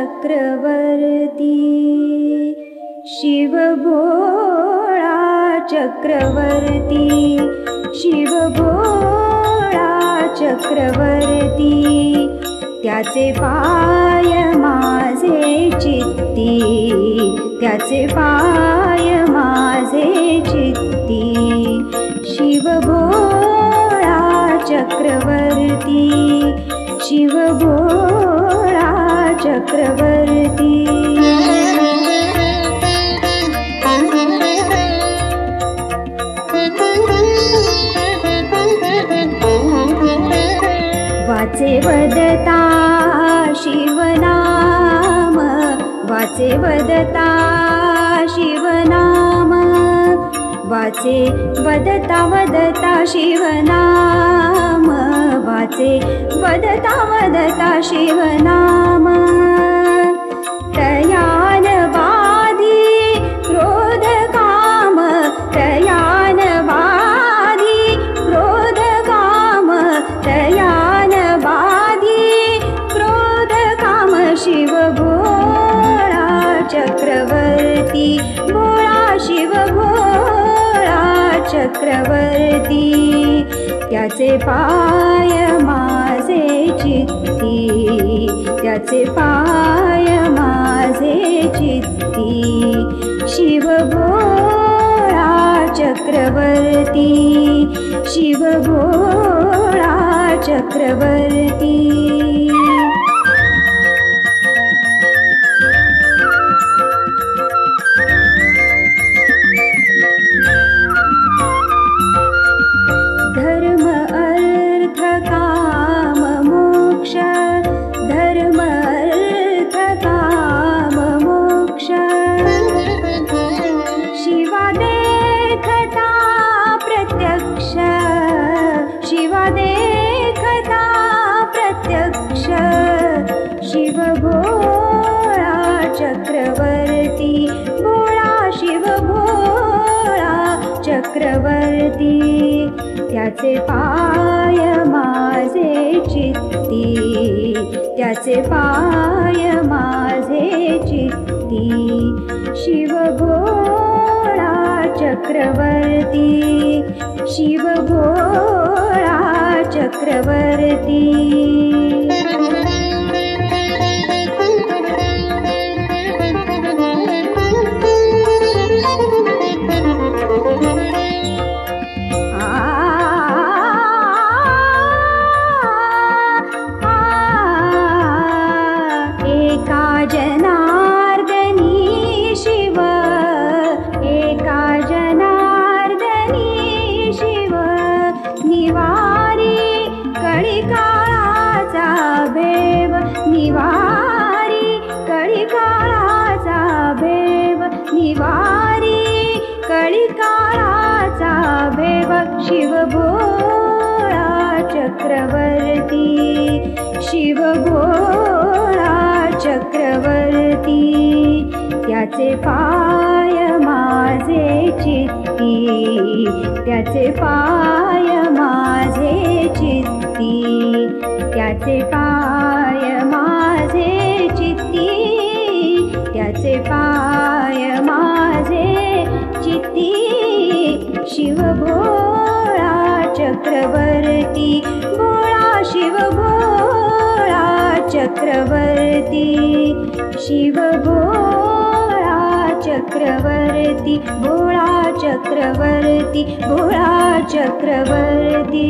चक्रवर्ती शिव भोळा चक्रवर्ती शिव भोळा चक्रवर्ती त्याचे पाय माझे चित्ती त्याचे पाय माझे चित्ती शिव भोळा चक्रवर्ती शिव भोळा चक्रवर्ती वाचे वदता शिवनाम वाचे वदता शिवनाम वाचे वदता वदता शिवनाम वाचे वदता वदता शिवनाम तयान बाधी क्रोध काम तयान बाधी क्रोध काम तयान बाधी क्रोध काम शिव भोळा चक्रवर्ती भोळा शिव भोळा चक्रवर्ती त्याचे पाय माझे चित्ती त्याचे पाय माझे चित्ती शिव भोळा चक्रवर्ती शिव भोळा चक्रवर्ती धर्म अर्थ काम मोक्ष धर्म अर्थ काम मोक्ष शिवा देखता प्रत्यक्ष शिवा देखता प्रत्यक्ष शिव भोळा चक्रवर्ती भोळा शिव भोळा चक्रवर्ती त्याचे पाय माझे चित्ती त्याचे पाय माझे चित्ती शिव भोळा चक्रवर्ती शिव भोळा चक्रवर्ती एका जनार्दनी शिव एका जनार्दनी शिव निवारी कळिकाळाचा भेव निवारी कळिकाळाचा भेव निवारी कळिकाळाचा भेव शिव भोळा चक्रवर्ती शिव भोळा चक्रवर्ती त्याचे पाय माझे चित्ती त्याचे पाय माझे चित्ती त्याचे पाय माझे चित्ती त्याचे पाय माझे चित्ती शिव भोळा चक्रवर्ती भोळा शिव भोळा चक्रवर्ती शिव भोळा चक्रवर्ती भोळा चक्रवर्ती भोळा चक्रवर्ती